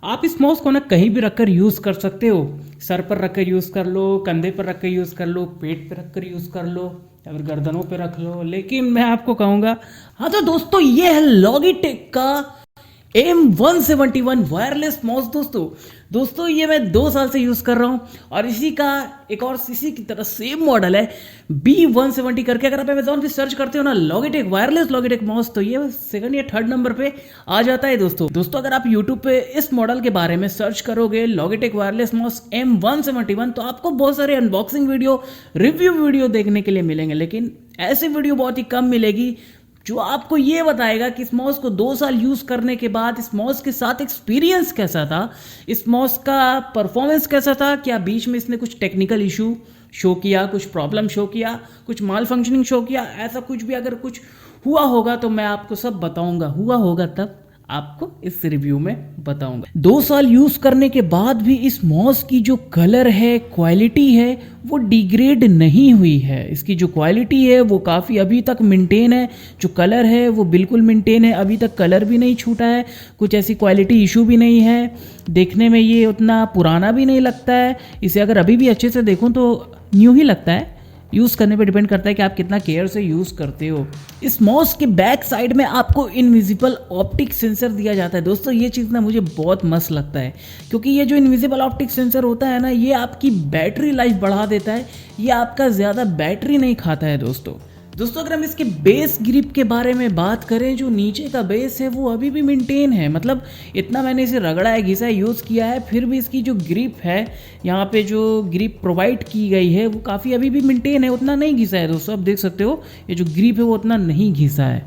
आप इस माउस को ना कहीं भी रखकर यूज़ कर सकते हो। सर पर रखकर यूज़ कर लो, कंधे पर रखकर यूज़ कर लो, पेट पर रखकर यूज़ कर लो या फिर गर्दनों पे रख लो। लेकिन मैं आपको कहूँगा, हाँ तो दोस्तों ये है लॉगिटेक का M171 वायरलेस माउस। दोस्तों ये मैं 2 साल से यूज़ कर रहा हूँ और इसी का एक और इसी की तरह सेम मॉडल है B170 करके। अगर आप अमेजोन पे सर्च करते हो ना लॉगिटेक वायरलेस लॉगिटेक माउस, तो ये सेकंड या थर्ड नंबर पे आ जाता है। दोस्तों अगर आप यूट्यूब पे इस मॉडल के बारे में सर्च करोगे लॉगिटेक वायरलेस माउस M171, तो आपको बहुत सारे अनबॉक्सिंग वीडियो, रिव्यू वीडियो देखने के लिए मिलेंगे। लेकिन ऐसी वीडियो बहुत ही कम मिलेगी जो आपको ये बताएगा कि इस माउस को 2 साल यूज करने के बाद इस माउस के साथ एक्सपीरियंस कैसा था, इस माउस का परफॉर्मेंस कैसा था, क्या बीच में इसने कुछ टेक्निकल इशू शो किया, कुछ प्रॉब्लम शो किया, कुछ माल फंक्शनिंग शो किया, ऐसा कुछ भी अगर कुछ हुआ होगा तो मैं आपको सब बताऊंगा। हुआ होगा तब आपको इस रिव्यू में बताऊंगा। 2 साल यूज करने के बाद भी इस माउस की जो कलर है, क्वालिटी है, वो डिग्रेड नहीं हुई है। इसकी जो क्वालिटी है वो काफ़ी अभी तक मेंटेन है, जो कलर है वो बिल्कुल मेंटेन है, अभी तक कलर भी नहीं छूटा है, कुछ ऐसी क्वालिटी इशू भी नहीं है। देखने में ये उतना पुराना भी नहीं लगता है। इसे अगर अभी भी अच्छे से देखूं तो न्यू ही लगता है। यूज़ करने पे डिपेंड करता है कि आप कितना केयर से यूज़ करते हो। इस माउस के बैक साइड में आपको इनविजिबल ऑप्टिक सेंसर दिया जाता है। दोस्तों ये चीज़ ना मुझे बहुत मस्त लगता है, क्योंकि ये जो इनविजिबल ऑप्टिक सेंसर होता है ना, ये आपकी बैटरी लाइफ बढ़ा देता है, ये आपका ज़्यादा बैटरी नहीं खाता है। दोस्तों अगर हम इसके बेस ग्रिप के बारे में बात करें, जो नीचे का बेस है वो अभी भी मेंटेन है। मतलब इतना मैंने इसे रगड़ा है, घिसा है, यूज़ किया है, फिर भी इसकी जो ग्रिप है, यहाँ पे जो ग्रिप प्रोवाइड की गई है वो काफ़ी अभी भी मेंटेन है, उतना नहीं घिसा है। दोस्तों आप देख सकते हो ये जो ग्रिप है वो उतना नहीं घिसा है।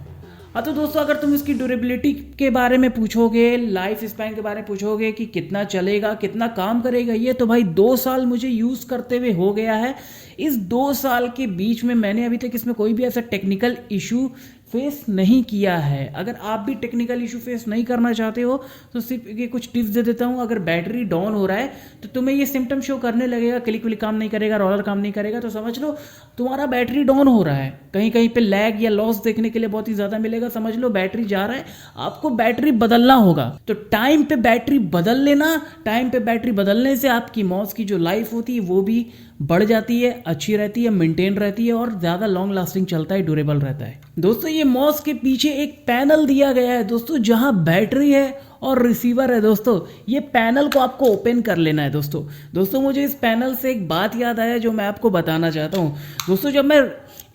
हाँ तो दोस्तों अगर तुम इसकी ड्यूरेबिलिटी के बारे में पूछोगे, लाइफ स्पैन के बारे में पूछोगे कि कितना चलेगा, कितना काम करेगा, ये तो भाई 2 साल मुझे यूज़ करते हुए हो गया है। इस 2 साल के बीच में मैंने अभी तक इसमें कोई भी ऐसा टेक्निकल इशू फेस नहीं किया है। अगर आप भी टेक्निकल इशू फेस नहीं करना चाहते हो तो सिर्फ ये कुछ टिप्स दे देता हूँ। अगर बैटरी डाउन हो रहा है तो तुम्हें ये सिम्टम शो करने लगेगा, क्लिक विलिक काम नहीं करेगा, रोलर काम नहीं करेगा, तो समझ लो तुम्हारा बैटरी डाउन हो रहा है। कहीं कहीं पे लैग या लॉस देखने के लिए बहुत ही ज़्यादा मिलेगा, समझ लो बैटरी जा रहा है, आपको बैटरी बदलना होगा। तो टाइम पे बैटरी बदल लेना। टाइम पे बैटरी बदलने से आपकी माउस की जो लाइफ होती है वो भी बढ़ जाती है, अच्छी रहती है, मेंटेन रहती है और ज़्यादा लॉन्ग लास्टिंग चलता है, ड्यूरेबल रहता है। दोस्तों ये माउस के पीछे एक पैनल दिया गया है दोस्तों, जहां बैटरी है और रिसीवर है। दोस्तों ये पैनल को आपको ओपन कर लेना है। दोस्तों मुझे इस पैनल से एक बात याद आया जो मैं आपको बताना चाहता हूँ। दोस्तों जब मैं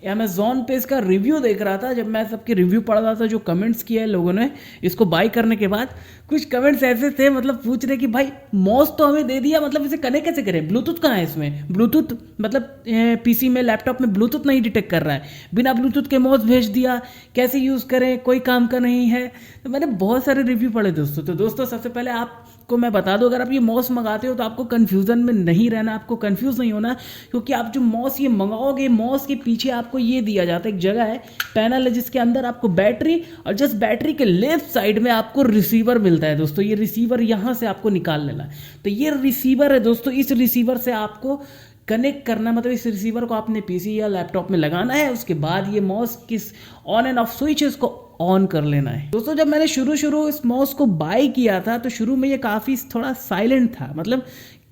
अमेज़ॉन पे इसका रिव्यू देख रहा था, जब मैं सबके रिव्यू पढ़ रहा था, जो कमेंट्स किए हैं लोगों ने इसको बाई करने के बाद, कुछ कमेंट्स ऐसे थे, मतलब पूछ रहे कि भाई माउस तो हमें दे दिया, मतलब इसे कनेक्ट कैसे करें, ब्लूटूथ कहाँ है इसमें, ब्लूटूथ मतलब पीसी में, लैपटॉप में ब्लूटूथ नहीं डिटेक्ट कर रहा है, बिना ब्लूटूथ के माउस भेज दिया, कैसे यूज़ करें, कोई काम का नहीं है। तो मैंने बहुत सारे रिव्यू पढ़े दोस्तों। तो दोस्तों सबसे पहले आपको मैं बता दूं, अगर आप ये माउस मंगाते हो तो आपको कन्फ्यूज़न में नहीं रहना, आपको कन्फ्यूज़ नहीं होना, क्योंकि आप जो माउस ये मंगाओगे, माउस के पीछे आपको ये दिया जाता है, एक जगह है, पैनल है, जिसके अंदर आपको बैटरी और जस्ट बैटरी के लेफ्ट साइड में आपको रिसीवर मिलता है। दोस्तों ये रिसीवर यहाँ से आपको निकाल लेना है। तो ये रिसीवर है दोस्तों, इस रिसीवर से आपको कनेक्ट करना, मतलब इस रिसीवर को आपने पीसी या लैपटॉप में लगाना है। उसके बाद ये माउस किस ऑन एंड ऑफ स्विच है उसको ऑन कर लेना है। दोस्तों जब मैंने शुरू इस माउस को बाय किया था तो शुरू में ये काफ़ी थोड़ा साइलेंट था, मतलब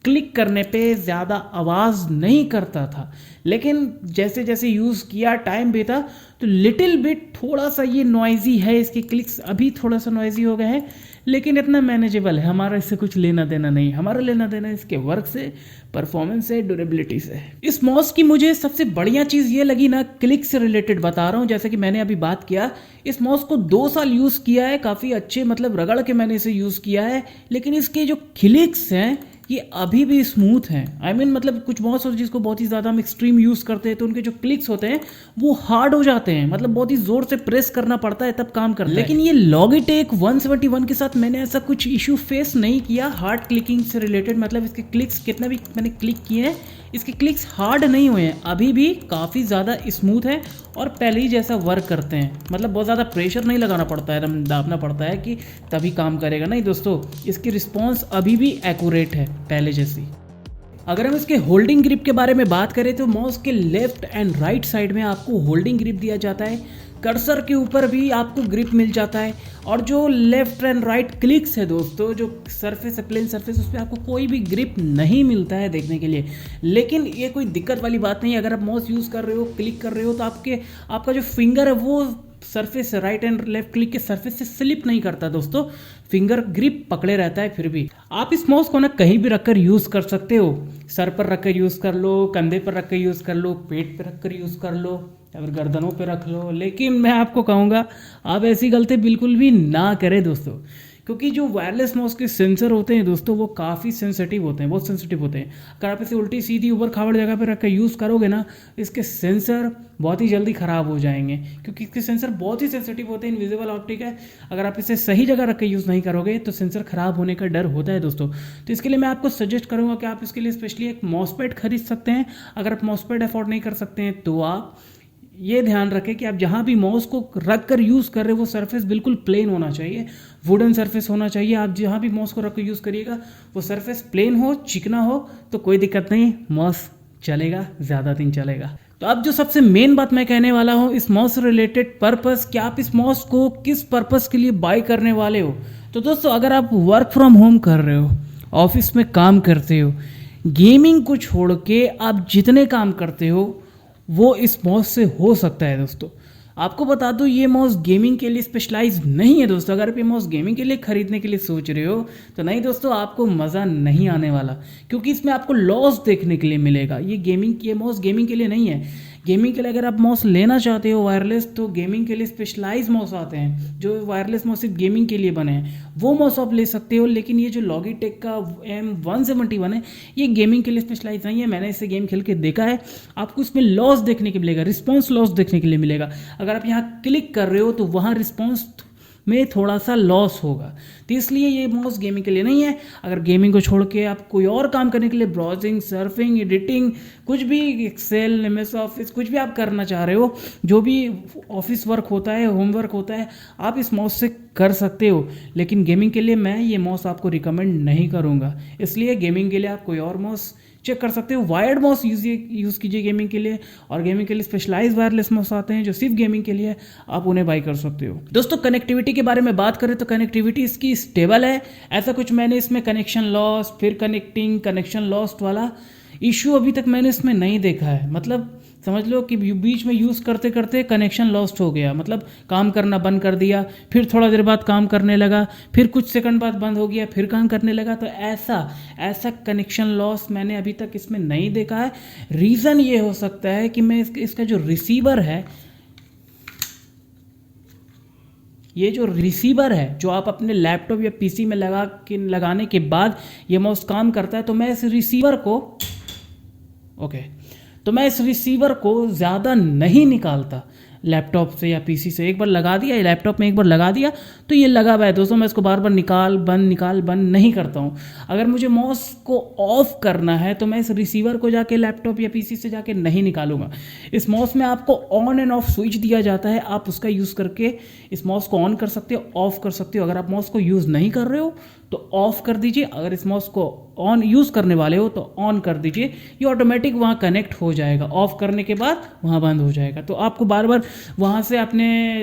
क्लिक करने पे ज़्यादा आवाज़ नहीं करता था। लेकिन जैसे जैसे यूज़ किया, टाइम बीता, तो लिटिल बिट थोड़ा सा ये नॉइजी है, इसके क्लिक्स अभी थोड़ा सा नॉइजी हो गए हैं, लेकिन इतना मैनेजेबल है। हमारा इससे कुछ लेना देना नहीं, हमारा लेना देना इसके वर्क से, परफॉर्मेंस से, ड्यूरेबिलिटी से। इस माउस की मुझे सबसे बढ़िया चीज़ ये लगी ना, क्लिक से रिलेटेड बता रहा हूँ। जैसे कि मैंने अभी बात किया, इस माउस को 2 साल यूज़ किया है, काफ़ी अच्छे मतलब रगड़ के मैंने इसे यूज़ किया है, लेकिन इसके जो क्लिक्स हैं ये अभी भी स्मूथ हैं। मतलब कुछ माउस और जिसको बहुत ही ज़्यादा हम एक्सट्रीम यूज़ करते हैं तो उनके जो क्लिक्स होते हैं वो हार्ड हो जाते हैं, मतलब बहुत ही ज़ोर से प्रेस करना पड़ता है तब काम करता है। लेकिन ये लॉगिटेक 171 के साथ मैंने ऐसा कुछ इशू फेस नहीं किया हार्ड क्लिकिंग से रिलेटेड। मतलब इसके क्लिक्स कितना भी मैंने क्लिक किए हैं, इसके क्लिक्स हार्ड नहीं हुए हैं, अभी भी काफ़ी ज़्यादा स्मूथ है और पहले ही जैसा वर्क करते हैं। मतलब बहुत ज़्यादा प्रेशर नहीं लगाना पड़ता है, एकदम दाबना पड़ता है कि तभी काम करेगा, नहीं दोस्तों। इसकी रिस्पॉन्स अभी भी एक्यूरेट है पहले जैसी। अगर हम इसके होल्डिंग ग्रिप के बारे में बात करें तो माउस के लेफ्ट एंड राइट साइड में आपको होल्डिंग ग्रिप दिया जाता है। कर्सर के ऊपर भी आपको ग्रिप मिल जाता है, और जो लेफ्ट एंड राइट क्लिक्स है दोस्तों, जो सरफेस है प्लेन सरफेस, उस पर आपको कोई भी ग्रिप नहीं मिलता है देखने के लिए। लेकिन ये कोई दिक्कत वाली बात नहीं है, अगर आप माउस यूज़ कर रहे हो, क्लिक कर रहे हो, तो आपका जो फिंगर है वो surface right and left click के सरफेस से स्लिप नहीं करता दोस्तों, फिंगर ग्रिप पकड़े रहता है। फिर भी आप इस माउस को ना कहीं भी रखकर यूज़ कर सकते हो, सर पर रखकर यूज़ कर लो, कंधे पर रखकर यूज़ कर लो, पेट पर रखकर यूज़ कर लो, या फिर गर्दनों पे रख लो। लेकिन मैं आपको कहूँगा आप ऐसी गलती बिल्कुल भी ना करें दोस्तों, क्योंकि जो वायरलेस माउस के सेंसर होते हैं दोस्तों वो काफ़ी सेंसिटिव होते हैं, बहुत सेंसिटिव होते हैं। अगर आप इसे उल्टी सीधी ऊपर खावड़ जगह पर रख कर यूज़ करोगे ना, इसके सेंसर बहुत ही जल्दी ख़राब हो जाएंगे, क्योंकि इसके सेंसर बहुत ही सेंसिटिव होते हैं, इनविजिबल ऑप्टिक है। अगर आप इसे सही जगह रख कर यूज़ नहीं करोगे तो सेंसर ख़राब होने का डर होता है दोस्तों। तो इसके लिए मैं आपको सजेस्ट करूँगा कि आप इसके लिए स्पेशली एक माउसपैड खरीद सकते हैं। अगर आप माउसपैड अफोर्ड नहीं कर सकते हैं तो आप ये ध्यान रखें कि आप जहाँ भी माउस को रख कर यूज़ कर रहे हो वो सरफेस बिल्कुल प्लेन होना चाहिए, वुडन सरफेस होना चाहिए। आप जहाँ भी माउस को रख कर यूज़ करिएगा वो सरफेस प्लेन हो, चिकना हो, तो कोई दिक्कत नहीं, माउस चलेगा, ज़्यादा दिन चलेगा। तो अब जो सबसे मेन बात मैं कहने वाला हूँ इस माउस रिलेटेड पर्पस, कि आप इस माउस को किस पर्पस के लिए बाय करने वाले हो। तो दोस्तों अगर आप वर्क फ्रॉम होम कर रहे हो, ऑफिस में काम करते हो, गेमिंग को छोड़ के आप जितने काम करते हो वो इस माउस से हो सकता है दोस्तों। आपको बता दूं ये माउस गेमिंग के लिए स्पेशलाइज नहीं है दोस्तों। अगर आप ये माउस गेमिंग के लिए खरीदने के लिए सोच रहे हो तो नहीं दोस्तों, आपको मज़ा नहीं आने वाला, क्योंकि इसमें आपको लॉस देखने के लिए मिलेगा। ये माउस गेमिंग के लिए नहीं है। गेमिंग के लिए अगर आप माउस लेना चाहते हो वायरलेस, तो गेमिंग के लिए स्पेशलाइज माउस आते हैं जो वायरलेस माउस सिर्फ गेमिंग के लिए बने हैं, वो माउस आप ले सकते हो। लेकिन ये जो लॉगिटेक का M171 है ये गेमिंग के लिए स्पेशलाइज नहीं है। मैंने इसे गेम खेल के देखा है, आपको इसमें लॉस देखने के मिलेगा, रिस्पॉन्स लॉस देखने के लिए मिलेगा। अगर आप यहाँ क्लिक कर रहे हो तो वहाँ रिस्पॉन्स में थोड़ा सा लॉस होगा, तो इसलिए ये माउस गेमिंग के लिए नहीं है। अगर गेमिंग को छोड़ के आप कोई और काम करने के लिए, ब्राउजिंग, सर्फिंग, एडिटिंग, कुछ भी, एक्सेल, MS ऑफिस, कुछ भी आप करना चाह रहे हो, जो भी ऑफिस वर्क होता है, होमवर्क होता है, आप इस माउस से कर सकते हो। लेकिन गेमिंग के लिए मैं ये माउस आपको रिकमेंड नहीं करूँगा, इसलिए गेमिंग के लिए आप कोई और माउस चेक कर सकते हो। वायर्ड माउस यूज़ कीजिए गेमिंग के लिए, और गेमिंग के लिए स्पेशलाइज वायरलेस माउस आते हैं जो सिर्फ गेमिंग के लिए, आप उन्हें बाई कर सकते हो। दोस्तों कनेक्टिविटी के बारे में बात करें तो कनेक्टिविटी इसकी स्टेबल है, ऐसा कुछ मैंने इसमें कनेक्शन लॉस, फिर कनेक्शन लॉस्ट वाला इशू अभी तक मैंने इसमें नहीं देखा है। मतलब समझ लो कि बीच में यूज़ करते करते कनेक्शन लॉस्ट हो गया, मतलब काम करना बंद कर दिया, फिर थोड़ा देर बाद काम करने लगा, फिर कुछ सेकंड बाद बंद हो गया, फिर काम करने लगा। तो ऐसा कनेक्शन लॉस मैंने अभी तक इसमें नहीं देखा है। रीज़न ये हो सकता है कि मैं इसका जो रिसीवर है, ये जो रिसीवर है जो आप अपने लैपटॉप या PC में लगाने के बाद ये माउस काम करता है, तो मैं इस रिसीवर को ज़्यादा नहीं निकालता लैपटॉप से या PC से। एक बार लगा दिया, लैपटॉप में एक बार लगा दिया तो ये लगा हुआ है दोस्तों, मैं इसको बार बार निकाल बंद नहीं करता हूँ। अगर मुझे माउस को ऑफ करना है तो मैं इस रिसीवर को जाके लैपटॉप या PC से जाके नहीं निकालूंगा। इस माउस में आपको ऑन एंड ऑफ स्विच दिया जाता है, आप उसका यूज़ करके इस माउस को ऑन कर सकते हो, ऑफ कर सकते हो। अगर आप माउस को यूज़ नहीं कर रहे हो तो ऑफ कर दीजिए, अगर इस माउस को ऑन यूज़ करने वाले हो तो ऑन कर दीजिए, ये ऑटोमेटिक वहाँ कनेक्ट हो जाएगा। ऑफ करने के बाद वहाँ बंद हो जाएगा। तो आपको बार बार वहाँ से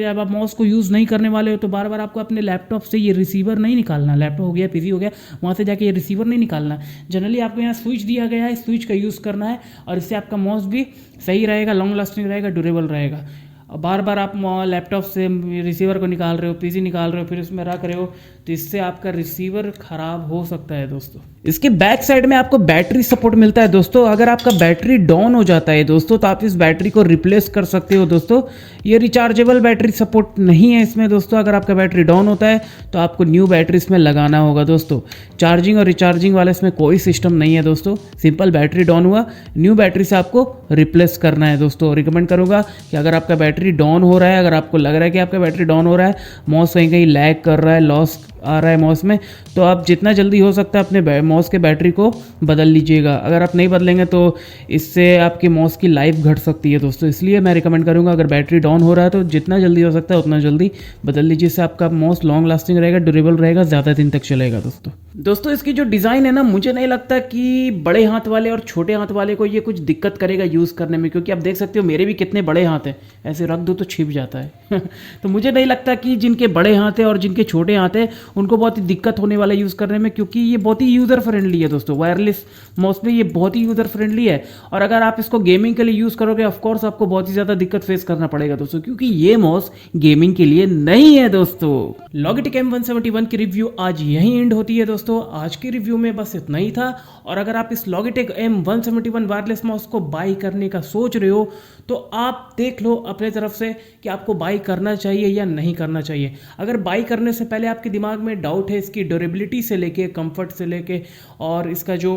जब आप माउस को यूज़ नहीं करने वाले हो तो बार बार आपको अपने लैपटॉप से ये रिसीवर नहीं निकालना, लैपटॉप हो गया, PC हो गया, वहाँ से जाके ये रिसीवर नहीं निकालना। जनरली आपको यहाँ स्विच दिया गया है, स्विच का यूज़ करना है, और इससे आपका माउस भी सही रहेगा, लॉन्ग लास्टिंग रहेगा, ड्यूरेबल रहेगा। बार बार आप लैपटॉप से रिसीवर को निकाल रहे हो, PC निकाल रहे हो, फिर उसमें रख रहे हो, तो इससे आपका रिसीवर खराब हो सकता है दोस्तों। इसके बैक साइड में आपको बैटरी सपोर्ट मिलता है दोस्तों। अगर आपका बैटरी डाउन हो जाता है दोस्तों तो आप इस बैटरी को रिप्लेस कर सकते हो दोस्तों। ये रिचार्जेबल बैटरी सपोर्ट नहीं है इसमें दोस्तों। अगर आपका बैटरी डाउन होता है तो आपको न्यू बैटरी इसमें लगाना होगा दोस्तों। चार्जिंग और रिचार्जिंग वाला इसमें कोई सिस्टम नहीं है दोस्तों। सिंपल बैटरी डाउन हुआ, न्यू बैटरी से आपको रिप्लेस करना है दोस्तों। रिकमेंड करूँगा कि अगर आपका बैटरी डाउन हो रहा है, अगर आपको लग रहा है कि आपका बैटरी डाउन हो रहा है, माउस कहीं कहीं लैग कर रहा है, लॉस आ रहा है माउस में, तो आप जितना जल्दी हो सकता है अपने माउस के बैटरी को बदल लीजिएगा। अगर आप नहीं बदलेंगे तो इससे आपकी माउस की लाइफ घट सकती है दोस्तों। इसलिए मैं रिकमेंड करूँगा, अगर बैटरी डाउन हो रहा है तो जितना जल्दी हो सकता है उतना जल्दी बदल लीजिए। इससे आपका माउस लॉन्ग लास्टिंग रहेगा, ड्यूरेबल रहेगा, ज़्यादा दिन तक चलेगा दोस्तों इसकी जो डिज़ाइन है ना, मुझे नहीं लगता कि बड़े हाथ वाले और छोटे हाथ वाले को ये कुछ दिक्कत करेगा यूज़ करने में, क्योंकि आप देख सकते हो मेरे भी कितने बड़े हाथ हैं, ऐसे रख दो तो छिप जाता है तो मुझे नहीं लगता कि जिनके बड़े हाथ हैं और जिनके छोटे हाथ हैं उनको बहुत ही दिक्कत होने वाला यूज़ करने में, क्योंकि ये बहुत ही यूज़र फ्रेंडली है दोस्तों। वायरलेस माउस में ये बहुत ही यूज़र फ्रेंडली है, और अगर आप इसको गेमिंग के लिए यूज़ करोगे ऑफकोर्स आपको बहुत ही ज़्यादा दिक्कत फेस करना पड़ेगा दोस्तों, क्योंकि ये माउस गेमिंग के लिए नहीं है दोस्तों। लॉगिटेक M171 की रिव्यू आज यहीं एंड होती है दोस्तों। आज की रिव्यू में बस इतना ही था, और अगर आप इस लॉगिटेक M171 वायरलेस माउस को बाई करने का सोच रहे हो तो आप देख लो अपने तरफ से कि आपको बाई करना चाहिए या नहीं करना चाहिए। अगर बाई करने से पहले आपके दिमाग में डाउट है इसकी ड्यूरेबिलिटी से लेके, कंफर्ट से लेके, और इसका जो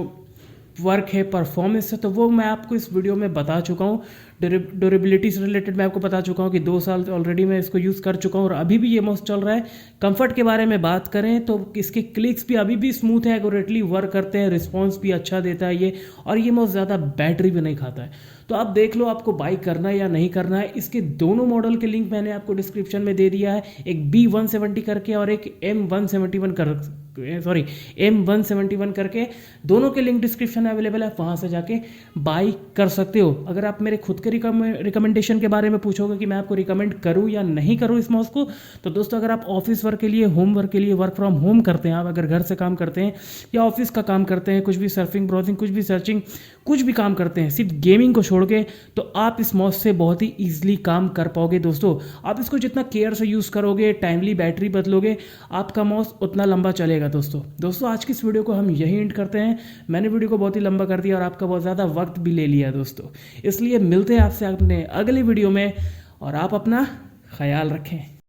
वर्क है, परफॉर्मेंस है, तो वो मैं आपको इस वीडियो में बता चुका हूँ। ड्यूरेबिलिटी से रिलेटेड मैं आपको बता चुका हूँ कि 2 साल ऑलरेडी मैं इसको यूज़ कर चुका हूँ और अभी भी ये माउस चल रहा है। कंफर्ट के बारे में बात करें तो इसके क्लिक्स भी अभी भी स्मूथ है, एक्यूरेटली वर्क करते हैं, रिस्पॉन्स भी अच्छा देता है ये, और ये माउस ज़्यादा बैटरी भी नहीं खाता है। तो आप देख लो आपको बाई करना है या नहीं करना है। इसके दोनों मॉडल के लिंक मैंने आपको डिस्क्रिप्शन में दे दिया है, एक B170 करके और एक M171 करके, दोनों के लिंक डिस्क्रिप्शन में अवेलेबल है, वहाँ से जाके बाई कर सकते हो। अगर आप मेरे खुद के रिकमेंडेशन के बारे में पूछोगे कि मैं आपको रिकमेंड करूँ या नहीं करूँ इस माउस को, तो दोस्तों अगर आप ऑफिस वर्क के लिए, होम वर्क के लिए, वर्क फ्रॉम होम करते हैं, आप अगर घर से काम करते हैं या ऑफिस का काम करते हैं, कुछ भी सर्फिंग, ब्राउजिंग, कुछ भी सर्चिंग, कुछ भी काम करते हैं सिर्फ गेमिंग को छोड़ के, तो आप इस माउस से बहुत ही ईजिली काम कर पाओगे दोस्तों। आप इसको जितना केयर से यूज़ करोगे, टाइमली बैटरी बदलोगे, आपका माउस उतना लंबा चलेगा दोस्तों आज की इस वीडियो को हम यही एंड करते हैं। मैंने वीडियो को बहुत ही लंबा कर दिया और आपका बहुत ज़्यादा वक्त भी ले लिया दोस्तों, इसलिए मिलते हैं आपसे अपने अगली वीडियो में, और आप अपना ख्याल रखें।